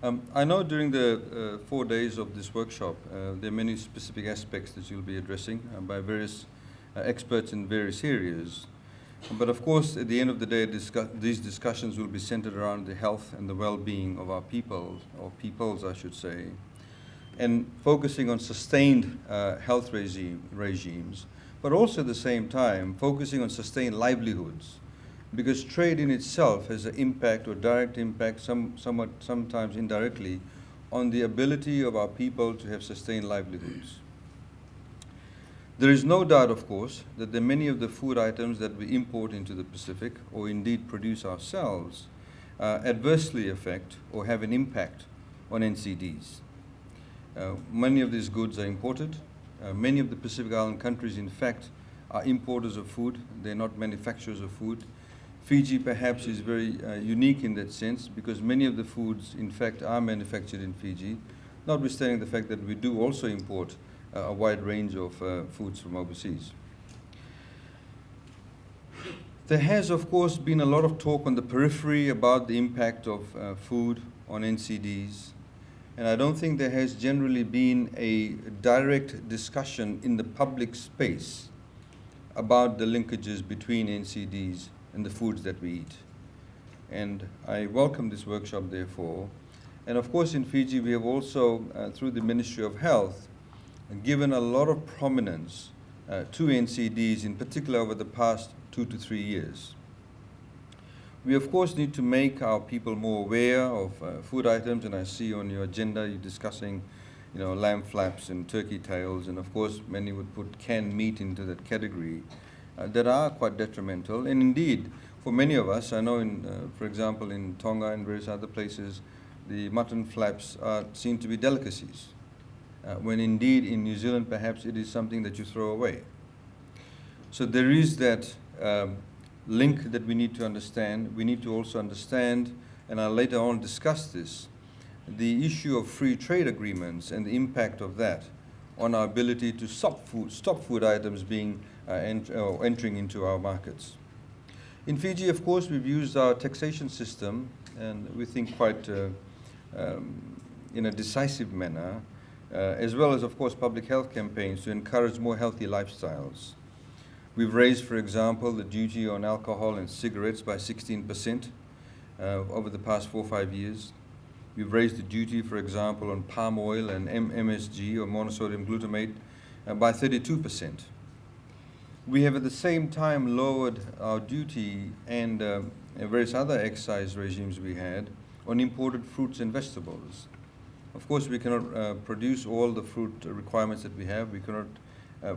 I know during the 4 days of this workshop, there are many specific aspects that you'll be addressing by various experts in various areas. But of course, at the end of the day, these discussions will be centered around the health and the well-being of our people, or peoples, I should say, and focusing on sustained health regimes, but also at the same time, focusing on sustained livelihoods. Because trade in itself has an impact or direct impact, sometimes indirectly, on the ability of our people to have sustained livelihoods. There is no doubt, of course, that there are many of the food items that we import into the Pacific, or indeed produce ourselves, adversely affect or have an impact on NCDs. Many of these goods are imported. Many of the Pacific Island countries, in fact, are importers of food. They're not manufacturers of food. Fiji perhaps is very unique in that sense because many of the foods, in fact, are manufactured in Fiji, notwithstanding the fact that we do also import a wide range of foods from overseas. There has, of course, been a lot of talk on the periphery about the impact of food on NCDs, and I don't think there has generally been a direct discussion in the public space about the linkages between NCDs and the foods that we eat. And I welcome this workshop, therefore. And of course, in Fiji, we have also, through the Ministry of Health, given a lot of prominence to NCDs, in particular over the past 2 to 3 years. We, of course, need to make our people more aware of food items, and I see on your agenda you're discussing lamb flaps and turkey tails, and of course, many would put canned meat into that category. That are quite detrimental, and indeed, for many of us, I know, for example, in Tonga and various other places, the mutton flaps are seen to be delicacies, when indeed in New Zealand, perhaps it is something that you throw away. So there is that link that we need to understand. We need to also understand, and I'll later on discuss this, the issue of free trade agreements and the impact of that on our ability to stop food items being entering into our markets. In Fiji, of course, we've used our taxation system, and we think quite in a decisive manner, as well as, of course, public health campaigns to encourage more healthy lifestyles. We've raised, for example, the duty on alcohol and cigarettes by 16% over the past 4 or 5 years. We've raised the duty, for example, on palm oil and MSG, or monosodium glutamate, by 32%. We have at the same time lowered our duty and various other excise regimes we had on imported fruits and vegetables. Of course, we cannot produce all the fruit requirements that we have. We cannot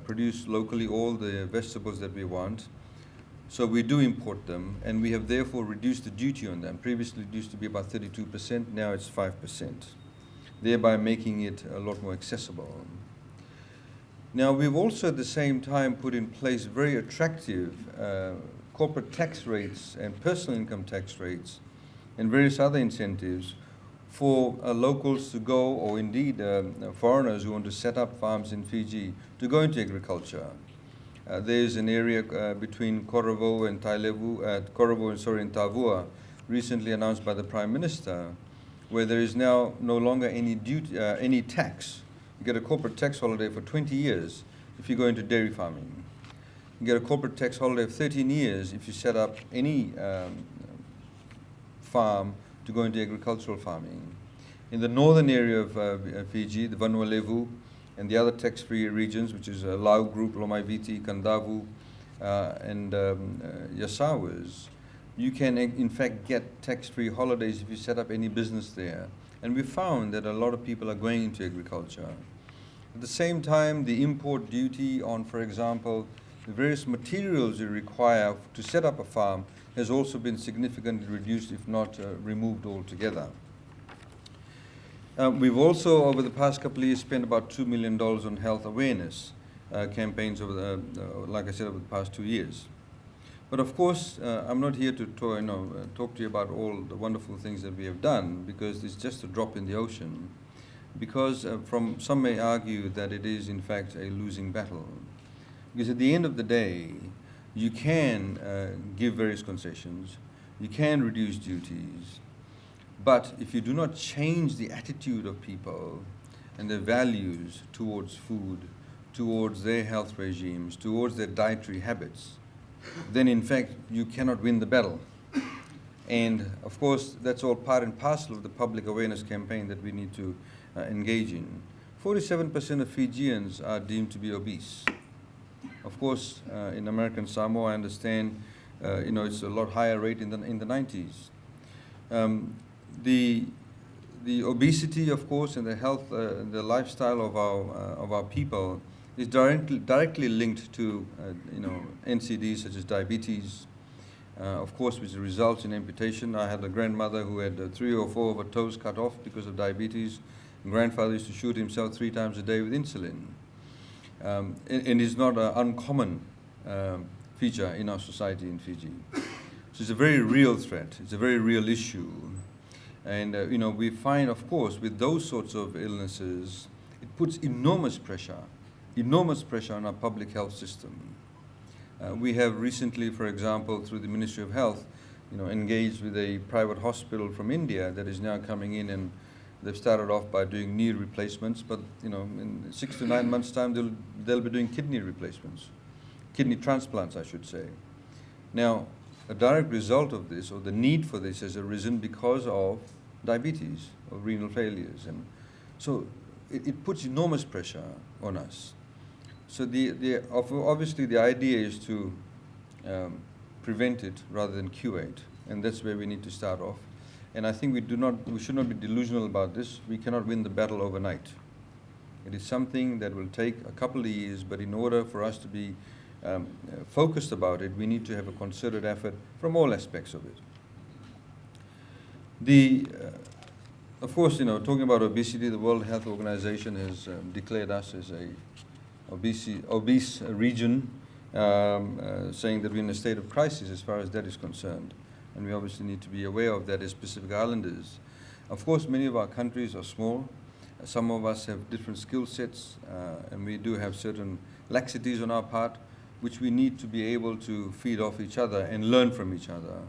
produce locally all the vegetables that we want. So we do import them, and we have therefore reduced the duty on them. Previously it used to be about 32%, now it's 5%, thereby making it a lot more accessible. Now, we've also at the same time put in place very attractive corporate tax rates and personal income tax rates and various other incentives for locals to go, or indeed foreigners who want to set up farms in Fiji, to go into agriculture. There's an area between Korovo and and Tavua, recently announced by the Prime Minister, where there is now no longer any duty, any tax. You get a corporate tax holiday for 20 years if you go into dairy farming. You get a corporate tax holiday of 13 years if you set up any farm to go into agricultural farming. In the northern area of Fiji, the Vanuatu and the other tax-free regions, which is Lau Group, Lomaiviti, Kandavu, and Yasawas, you can in fact get tax-free holidays if you set up any business there. And we found that a lot of people are going into agriculture. At the same time, the import duty on, for example, the various materials you require to set up a farm has also been significantly reduced, if not removed altogether. We've also, over the past couple of years, spent about $2 million on health awareness campaigns over like I said, over the past 2 years. But of course, I'm not here to talk to you about all the wonderful things that we have done, because it's just a drop in the ocean. Because some may argue that it is in fact a losing battle. Because at the end of the day, you can give various concessions, you can reduce duties, But if you do not change the attitude of people and their values towards food, towards their health regimes, towards their dietary habits, then in fact you cannot win the battle. And of course, that's all part and parcel of the public awareness campaign that we need to engage in. 47% of Fijians are deemed to be obese. Of course, in American Samoa, I understand, it's a lot higher rate in the 90s. The obesity, of course, and the health, the lifestyle of our people is directly linked to, NCDs such as diabetes, of course, which results in amputation. I had a grandmother who had 3 or 4 of her toes cut off because of diabetes. Grandfather used to shoot himself 3 times a day with insulin. And it's not an uncommon feature in our society in Fiji. So it's a very real threat. It's a very real issue. And we find, of course, with those sorts of illnesses, it puts enormous pressure on our public health system. We have recently, for example, through the Ministry of Health, engaged with a private hospital from India that is now coming in, and they've started off by doing knee replacements, but in 6 to 9 months' time, they'll be doing kidney replacements, kidney transplants, I should say. Now, a direct result of this, or the need for this, has arisen because of diabetes or renal failures, and so it puts enormous pressure on us. So obviously the idea is to prevent it rather than cure it, and that's where we need to start off. And I think we should not be delusional about this. We cannot win the battle overnight. It is something that will take a couple of years, but in order for us to be focused about it, we need to have a concerted effort from all aspects of it. Of course, talking about obesity, the World Health Organization has declared us as a obese region, saying that we're in a state of crisis as far as that is concerned. And we obviously need to be aware of that as Pacific Islanders. Of course, many of our countries are small. Some of us have different skill sets, and we do have certain laxities on our part, which we need to be able to feed off each other and learn from each other.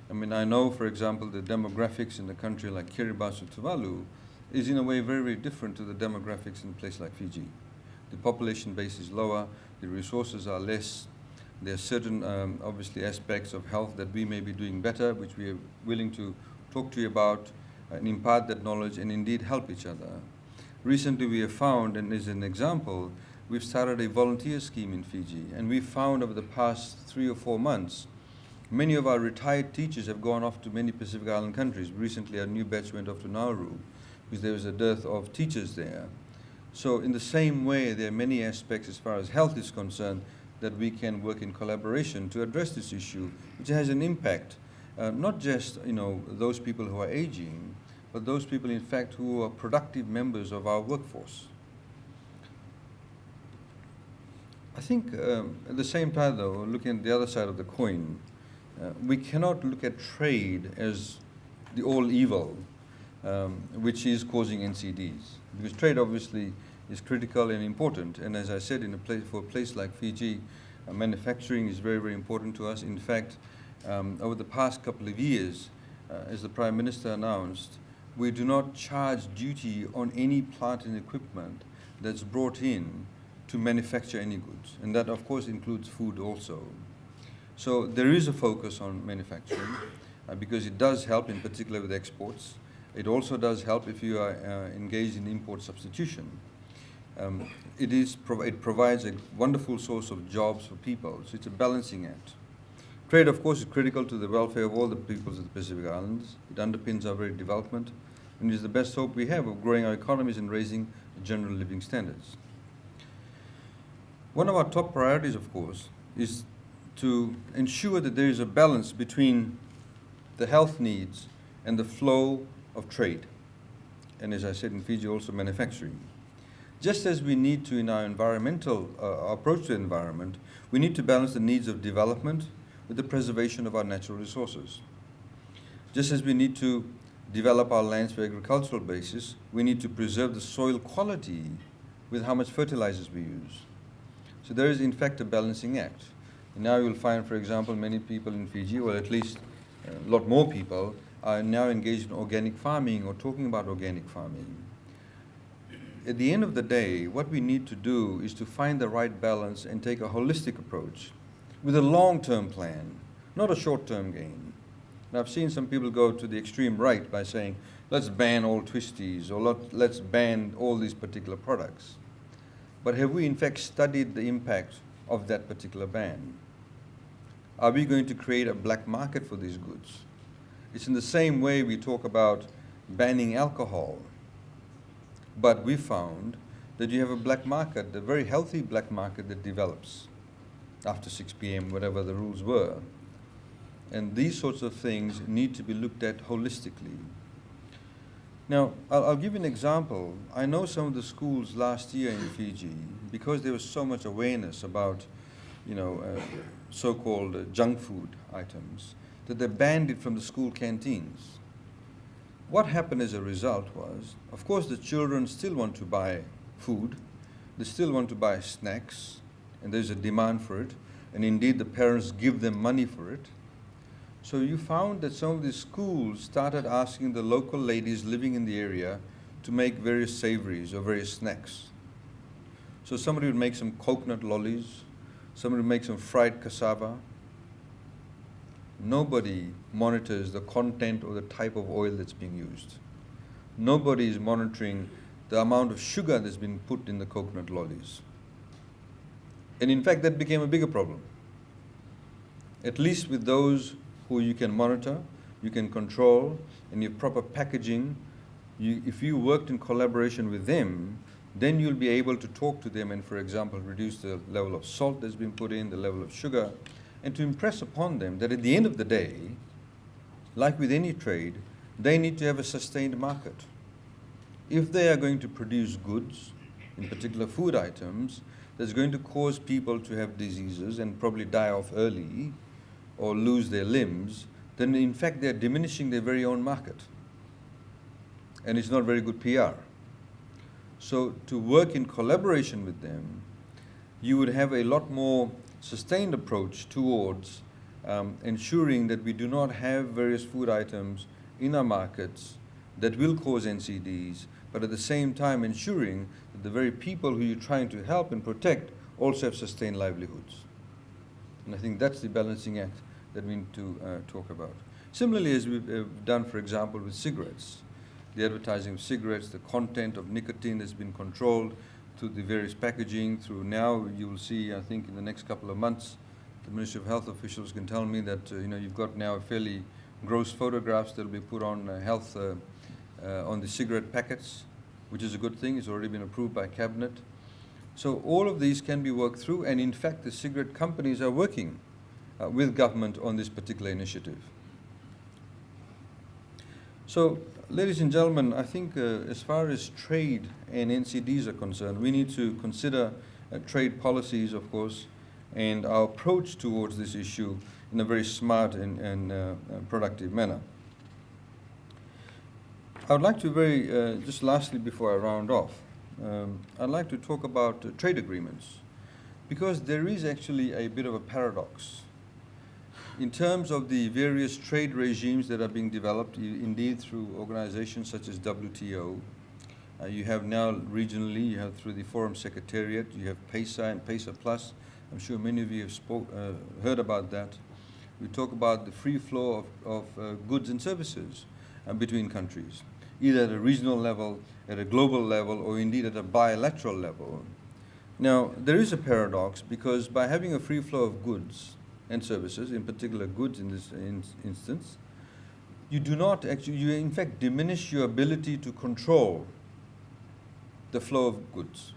I mean, I know, for example, the demographics in a country like Kiribati or Tuvalu is in a way very, very different to the demographics in a place like Fiji. The population base is lower, the resources are less. There are certain, obviously, aspects of health that we may be doing better, which we are willing to talk to you about and impart that knowledge and indeed help each other. Recently, we have found, and as an example, we've started a volunteer scheme in Fiji, and we found over the past 3 or 4 months, many of our retired teachers have gone off to many Pacific Island countries. Recently, our new batch went off to Nauru because there was a dearth of teachers there. So in the same way, there are many aspects as far as health is concerned that we can work in collaboration to address this issue, which has an impact, not just those people who are aging, but those people, in fact, who are productive members of our workforce. I think at the same time, though, looking at the other side of the coin, we cannot look at trade as the all evil, which is causing NCDs. Because trade obviously is critical and important. And as I said, for a place like Fiji, manufacturing is very, very important to us. In fact, over the past couple of years, as the Prime Minister announced, we do not charge duty on any plant and equipment that's brought in to manufacture any goods. And that, of course, includes food also. So there is a focus on manufacturing because it does help, in particular with exports. It also does help if you are engaged in import substitution. It provides a wonderful source of jobs for people, so it's a balancing act. Trade, of course, is critical to the welfare of all the peoples of the Pacific Islands. It underpins our very development, and is the best hope we have of growing our economies and raising general living standards. One of our top priorities, of course, is to ensure that there is a balance between the health needs and the flow of trade. And as I said, in Fiji, also manufacturing. Just as we need to, in our environmental approach to the environment, we need to balance the needs of development with the preservation of our natural resources. Just as we need to develop our lands for agricultural basis, we need to preserve the soil quality with how much fertilizers we use. So there is, in fact, a balancing act. And now you'll find, for example, many people in Fiji, or at least a lot more people, are now engaged in organic farming or talking about organic farming. At the end of the day, what we need to do is to find the right balance and take a holistic approach with a long-term plan, not a short-term gain. And I've seen some people go to the extreme right by saying, let's ban all twisties, or let's ban all these particular products. But have we in fact studied the impact of that particular ban? Are we going to create a black market for these goods? It's in the same way we talk about banning alcohol. But we found that you have a black market, a very healthy black market that develops after 6 p.m., whatever the rules were. And these sorts of things need to be looked at holistically. Now, I'll give you an example. I know some of the schools last year in Fiji, because there was so much awareness about, so-called junk food items, that they banned it from the school canteens. What happened as a result was, of course, the children still want to buy food, they still want to buy snacks, and there's a demand for it, and indeed the parents give them money for it. So you found that some of the schools started asking the local ladies living in the area to make various savories or various snacks. So somebody would make some coconut lollies, somebody would make some fried cassava. Nobody monitors the content or the type of oil that's being used. Nobody is monitoring the amount of sugar that's been put in the coconut lollies. And in fact, that became a bigger problem. At least with those who you can monitor, you can control, and your proper packaging, if you worked in collaboration with them, then you'll be able to talk to them and, for example, reduce the level of salt that's been put in, the level of sugar, and to impress upon them that at the end of the day, like with any trade, they need to have a sustained market. If they are going to produce goods, in particular food items, that's going to cause people to have diseases and probably die off early or lose their limbs, then in fact they're diminishing their very own market. And it's not very good PR. So to work in collaboration with them, you would have a lot more sustained approach towards ensuring that we do not have various food items in our markets that will cause NCDs, but at the same time ensuring that the very people who you're trying to help and protect also have sustained livelihoods. And I think that's the balancing act that we need to talk about. Similarly, as we've done, for example, with cigarettes, the advertising of cigarettes, the content of nicotine has been controlled through the various packaging, through now you will see, I think in the next couple of months, the Ministry of Health officials can tell me that you've got now fairly gross photographs that will be put on health on the cigarette packets, which is a good thing. It's already been approved by Cabinet. So all of these can be worked through, and in fact the cigarette companies are working with government on this particular initiative. So, ladies and gentlemen, I think as far as trade and NCDs are concerned, we need to consider trade policies, of course, and our approach towards this issue in a very smart and productive manner. I would like to just lastly before I round off, I'd like to talk about trade agreements, because there is actually a bit of a paradox. In terms of the various trade regimes that are being developed, indeed through organizations such as WTO, you have now regionally, you have through the Forum Secretariat, you have PESA and PESA Plus. I'm sure many of you have heard about that. We talk about the free flow of goods and services between countries, either at a regional level, at a global level, or indeed at a bilateral level. Now, there is a paradox, because by having a free flow of goods and services, in particular goods in this instance, you do not actually, you in fact diminish your ability to control the flow of goods.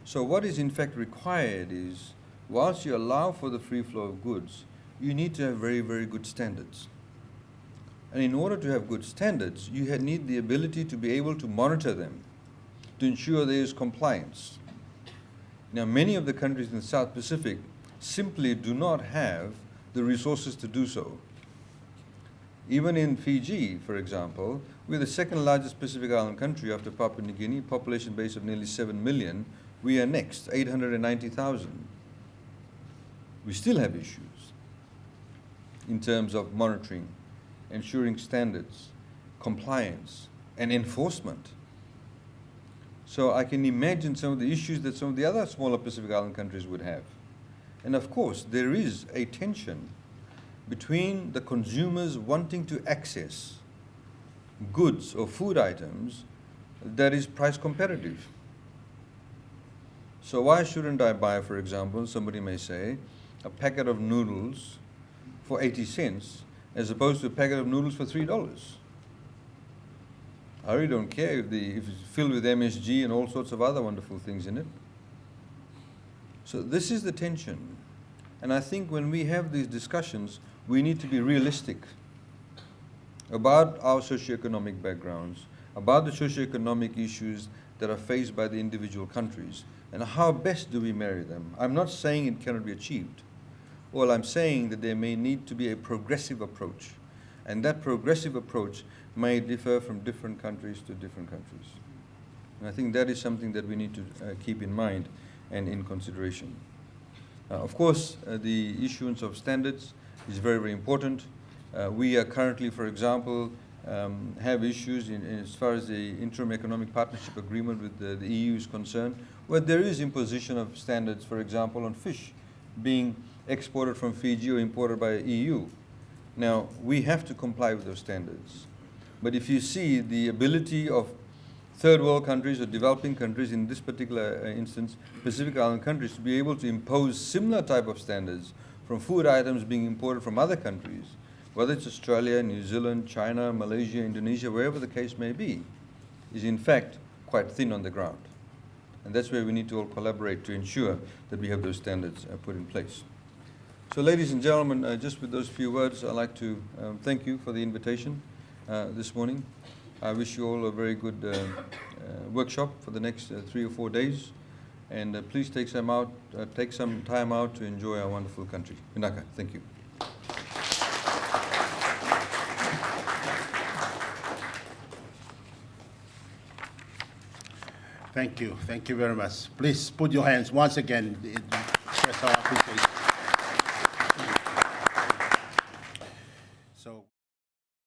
So what is in fact required is, whilst you allow for the free flow of goods, you need to have very, very good standards. And in order to have good standards, you need the ability to be able to monitor them, to ensure there is compliance. Now, many of the countries in the South Pacific simply do not have the resources to do so. Even in Fiji, for example, we're the second largest Pacific Island country after Papua New Guinea, population base of nearly 7 million. We are next, 890,000. We still have issues in terms of monitoring ensuring standards, compliance, and enforcement. So I can imagine some of the issues that some of the other smaller Pacific Island countries would have. And of course, there is a tension between the consumers wanting to access goods or food items that is price competitive. So why shouldn't I buy, for example, somebody may say, a packet of noodles for 80 cents as opposed to a packet of noodles for $3? I really don't care if it's filled with MSG and all sorts of other wonderful things in it. So this is the tension. And I think when we have these discussions, we need to be realistic about our socioeconomic backgrounds, about the socioeconomic issues that are faced by the individual countries, and how best do we marry them. I'm not saying it cannot be achieved. All I'm saying that there may need to be a progressive approach, and that progressive approach may differ from different countries to different countries. And I think that is something that we need to keep in mind and in consideration. Of course, the issuance of standards is very, very important. We are currently, for example, have issues as far as the interim economic partnership agreement with the EU is concerned, where there is imposition of standards, for example, on fish being exported from Fiji or imported by the EU. Now, we have to comply with those standards. But if you see the ability of third world countries or developing countries, in this particular instance, Pacific Island countries, to be able to impose similar type of standards from food items being imported from other countries, whether it's Australia, New Zealand, China, Malaysia, Indonesia, wherever the case may be, is in fact quite thin on the ground. And that's where we need to all collaborate to ensure that we have those standards put in place. So ladies and gentlemen, just with those few words, I'd like to thank you for the invitation this morning. I wish you all a very good workshop for the next 3 or 4 days. And please take some time out to enjoy our wonderful country. Vinaka, thank you. Thank you. Thank you very much. Please put your hands once again. Express our appreciation.